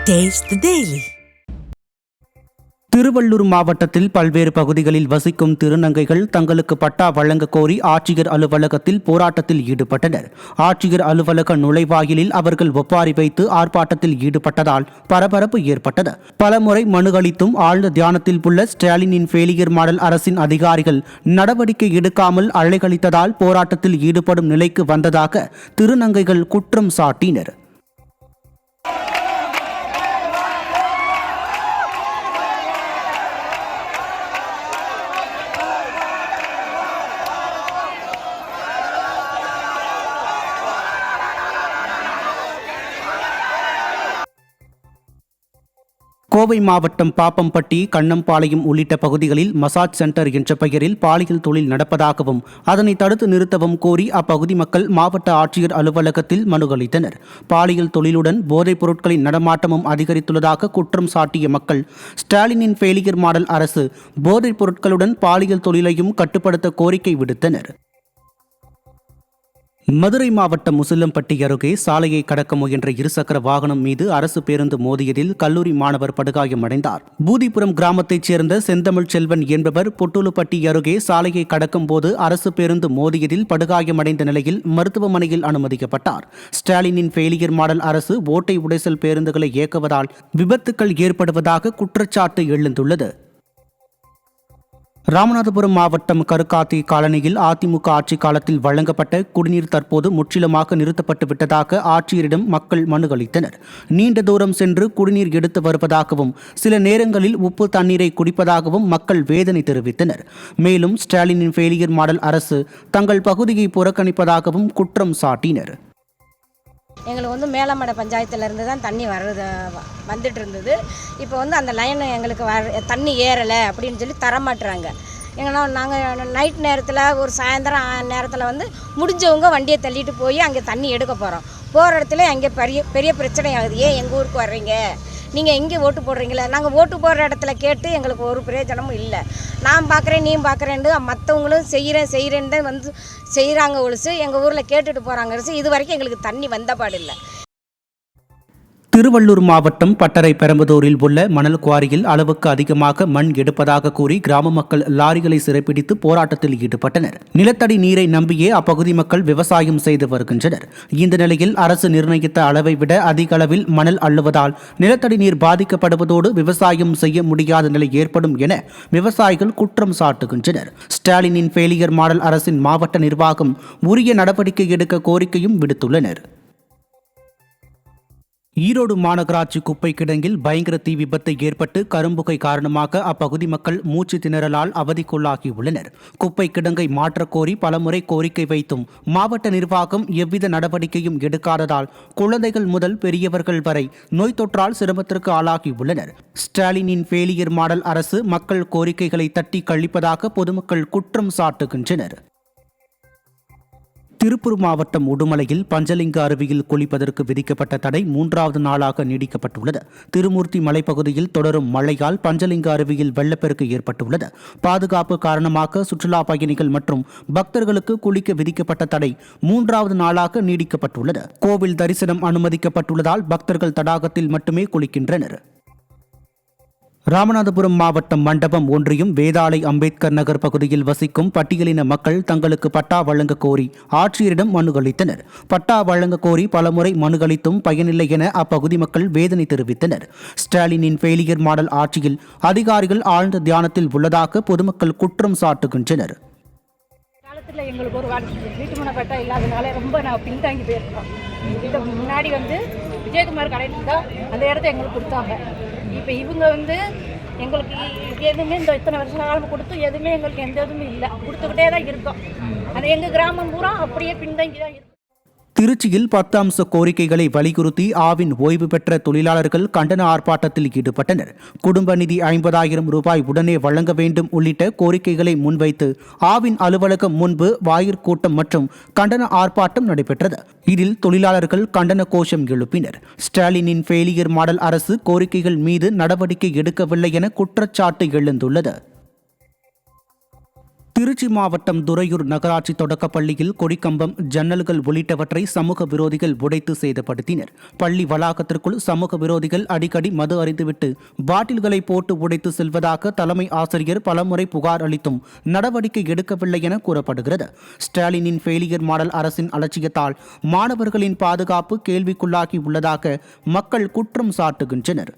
Taste the Daily. Tiruvallur மாவட்டத்தில் பல்வேறு பகுதிகளில் வசிக்கும் திருநங்கைகள் தங்களுக்கு பட்டா வழங்க கோரி ஆட்சியர் அலுவலகத்தில் போராட்டத்தில் ஈடுபட்டனர். ஆட்சியர் அலுவலக நுழைவாயிலில் அவர்கள் ஒப்பாரி வைத்து ஆர்ப்பாட்டத்தில் ஈடுபட்டதால் பரபரப்பு ஏற்பட்டது. பலமுறை மனு அளித்தும் ஆழ்ந்த தியானத்தில் உள்ள ஸ்டாலினின் ஃபெயிலியர் மாடல் அரசின் அதிகாரிகள் நடவடிக்கை எடுக்காமல் அலைகழித்ததால் போராட்டத்தில் ஈடுபடும் நிலைக்கு வந்ததாக திருநங்கைகள் குற்றம் சாட்டினர். கோவை மாவட்டம் பாப்பம்பட்டி, கண்ணம்பாளையம் உள்ளிட்ட பகுதிகளில் மசாஜ் சென்டர் என்ற பெயரில் பாலியல் தொழில் நடப்பதாகவும் அதனை தடுத்து நிறுத்தவும் கோரி அப்பகுதி மக்கள் மாவட்ட ஆட்சியர் அலுவலகத்தில் மனு அளித்தனர். பாலியல் தொழிலுடன் போதைப் பொருட்களின் நடமாட்டமும் அதிகரித்துள்ளதாக குற்றம் சாட்டிய மக்கள் ஸ்டாலினின் ஃபெயிலியர் மாடல் அரசு போதைப் பொருட்களுடன் பாலியல் தொழிலையும் கட்டுப்படுத்த கோரிக்கை விடுத்தனர். மதுரை மாவட்டம் முசிலம்பட்டி அருகே சாலையை கடக்க முயன்ற இருசக்கர வாகனம் மீது அரசு பேருந்து மோதியதில் கல்லூரி மாணவர் படுகாயமடைந்தார். பூதிபுரம் கிராமத்தைச் சேர்ந்த செந்தமிழ் செல்வன் என்பவர் பொட்டுலுப்பட்டி அருகே சாலையை கடக்கும் போது அரசு பேருந்து மோதியதில் படுகாயமடைந்த நிலையில் மருத்துவமனையில் அனுமதிக்கப்பட்டார். ஸ்டாலினின் ஃபெயிலியர் மாடல் அரசு ஓட்டை உடைசல் பேருந்துகளை இயக்குவதால் விபத்துக்கள் ஏற்படுவதாக குற்றச்சாட்டு எழுந்துள்ளது. ராமநாதபுரம் மாவட்டம் கருக்காத்தி காலனியில் அதிமுக ஆட்சி காலத்தில் வழங்கப்பட்ட குடிநீர் தற்போது முற்றிலுமாக நிறுத்தப்பட்டு விட்டதாக ஆட்சியரிடம் மக்கள் மனு அளித்தனர். நீண்ட தூரம் சென்று குடிநீர் எடுத்து வருவதாகவும் சில நேரங்களில் உப்பு தண்ணீரை குடிப்பதாகவும் மக்கள் வேதனை தெரிவித்தனர். மேலும் ஸ்டாலினின் ஃபெயிலியர் மாடல் அரசு தங்கள் பகுதியை புறக்கணிப்பதாகவும் குற்றம் சாட்டினர். எங்களுக்கு மேலமடை பஞ்சாயத்துலேருந்து தான் தண்ணி வந்துட்டு இருந்தது. இப்போ அந்த லைன் எங்களுக்கு தண்ணி ஏறலை அப்படின்னு சொல்லி தரமாட்டுறாங்க. எங்கன்னா நாங்கள் நைட் நேரத்தில் ஒரு சாயந்தரம் நேரத்தில் முடிஞ்சவங்க வண்டியை தள்ளிட்டு போய் அங்கே தண்ணி எடுக்க போகிற இடத்துல அங்கே பெரிய பெரிய பிரச்சனை ஆகுது. ஏன் எங்கள் ஊருக்கு வர்றீங்க, நீங்கள் எங்கே ஓட்டு போடுறீங்களே, நாங்கள் ஓட்டு போடுற இடத்துல கேட்டு எங்களுக்கு ஒரு பிரயோஜனமும் இல்லை. நான் பார்க்குறேன் நீ பார்க்குறேன்னு மற்றவங்களும் செய்கிறேன்னு தான் செய்கிறாங்க. ஒழுசு எங்கள் ஊரில் கேட்டுட்டு போகிறாங்க. இது வரைக்கும் எங்களுக்கு தண்ணி வந்தபாடு இல்லை. திருவள்ளூர் மாவட்டம் பட்டறை பெரம்பதூரில் உள்ள மணல் குவாரியில் அளவுக்கு அதிகமாக மண் எடுப்பதாக கூறி கிராம மக்கள் லாரிகளை சிறைப்பிடித்து போராட்டத்தில் ஈடுபட்டனர். நிலத்தடி நீரை நம்பியே அப்பகுதி மக்கள் விவசாயம் செய்து வருகின்றனர். இந்த நிலையில் அரசு நிர்ணயித்த அளவை விட அதிக அளவில் மணல் அள்ளுவதால் நிலத்தடி நீர் பாதிக்கப்படுவதோடு விவசாயம் செய்ய முடியாத நிலை ஏற்படும் என விவசாயிகள் குற்றம் சாட்டுகின்றனர். ஸ்டாலினின் ஃபெயிலியர் மாடல் அரசின் மாவட்ட நிர்வாகம் உரிய நடவடிக்கை எடுக்க கோரிக்கையும் விடுத்துள்ளனர். ஈரோடு மாநகராட்சி குப்பை கிடங்கில் பயங்கர தீ விபத்து ஏற்பட்டு கரும்புகை காரணமாக அப்பகுதி மக்கள் மூச்சு திணறலால் அவதிக்குள்ளாகியுள்ளனர். குப்பை கிடங்கை மாற்றக்கோரி பலமுறை கோரிக்கை வைத்தும் மாவட்ட நிர்வாகம் எவ்வித நடவடிக்கையும் எடுக்காததால் குழந்தைகள் முதல் பெரியவர்கள் வரை நோய் தொற்றால் சிரமத்திற்கு ஆளாகியுள்ளனர். ஸ்டாலினின் ஃபெயிலியர் மாடல் அரசு மக்கள் கோரிக்கைகளை தட்டி கழிப்பதாக பொதுமக்கள் குற்றம் சாட்டுகின்றனர். திருப்பூர் மாவட்டம் உடுமலையில் பஞ்சலிங்க அருவியில் குளிப்பதற்கு விதிக்கப்பட்ட தடை 3வது நாளாக நீடிக்கப்பட்டுள்ளது. திருமூர்த்தி மலைப்பகுதியில் தொடரும் மழையால் பஞ்சலிங்க அருவியில் வெள்ளப்பெருக்கு ஏற்பட்டுள்ளது. பாதுகாப்பு காரணமாக சுற்றுலா பயணிகள் மற்றும் பக்தர்களுக்கு குளிக்க விதிக்கப்பட்ட தடை 3வது நாளாக நீடிக்கப்பட்டுள்ளது. கோவில் தரிசனம் அனுமதிக்கப்பட்டுள்ளதால் பக்தர்கள் தடாகத்தில் மட்டுமே குளிக்கின்றனர். ராமநாதபுரம் மாவட்டம் மண்டபம் ஒன்றியம் வேதாளை அம்பேத்கர் நகர் பகுதியில் வசிக்கும் பட்டியலின மக்கள் தங்களுக்கு பட்டா வழங்க கோரி ஆட்சியரிடம் மனு அளித்தனர். பட்டா வழங்க கோரி பலமுறை மனு அளித்தும் பயனில்லை என அப்பகுதி மக்கள் வேதனை தெரிவித்தனர். ஸ்டாலினின் ஃபெயிலியர் மாடல் ஆட்சியில் அதிகாரிகள் ஆழ்ந்த தியானத்தில் உள்ளதாக பொதுமக்கள் குற்றம் சாட்டுகின்றனர். எங்களுக்கு ஒரு வீட்டுமனை பட்டா இல்லாதனால ரொம்ப நான் பின்தாங்கி போயிருக்கோம். இதுக்கு முன்னாடி விஜயகுமார் கடையில் தான் அந்த இடத்த எங்களுக்கு கொடுத்தாங்க. இப்போ இவங்க எங்களுக்கு எதுவுமே இத்தனை வருஷம் காலம் கொடுத்து எதுவுமே எங்களுக்கு எந்த எதுவுமே இல்லை, கொடுத்துக்கிட்டே தான் இருக்கோம். அது எங்கள் கிராமம் பூரா அப்படியே பின்தங்கி தான் இருக்கும். திருச்சியில் 10 அம்ச கோரிக்கைகளை வலியுறுத்தி ஆவின் ஓய்வு பெற்ற தொழிலாளர்கள் கண்டன ஆர்ப்பாட்டத்தில் ஈடுபட்டனர். குடும்ப நிதி 50,000 ரூபாய் உடனே வழங்க வேண்டும் உள்ளிட்ட கோரிக்கைகளை முன்வைத்து ஆவின் அலுவலகம் முன்பு வாயிற்கூட்டம் மற்றும் கண்டன ஆர்ப்பாட்டம் நடைபெற்றது. இதில் தொழிலாளர்கள் கண்டன கோஷம் எழுப்பினர். ஸ்டாலினின் ஃபெயிலியர் மாடல் அரசு கோரிக்கைகள் மீது நடவடிக்கை எடுக்கவில்லை என குற்றச்சாட்டு எழுந்துள்ளது. திருச்சி மாவட்டம் துறையூர் நகராட்சி தொடக்கப்பள்ளியில் கொடிக்கம்பம், ஜன்னல்கள் உள்ளிட்டவற்றை சமூக விரோதிகள் உடைத்து சேதப்படுத்தினர். பள்ளி வளாகத்திற்குள் சமூக விரோதிகள் அடிக்கடி மது அருந்திவிட்டு பாட்டில்களை போட்டு உடைத்து செல்வதாக தலைமை ஆசிரியர் பலமுறை புகார் அளித்தும் நடவடிக்கை எடுக்கவில்லை என கூறப்படுகிறது. ஸ்டாலினின் ஃபெயிலியர் மாடல் அரசின் அலட்சியத்தால் மாணவர்களின் பாதுகாப்பு கேள்விக்குள்ளாகி உள்ளதாக மக்கள் குற்றம் சாட்டுகின்றனர்.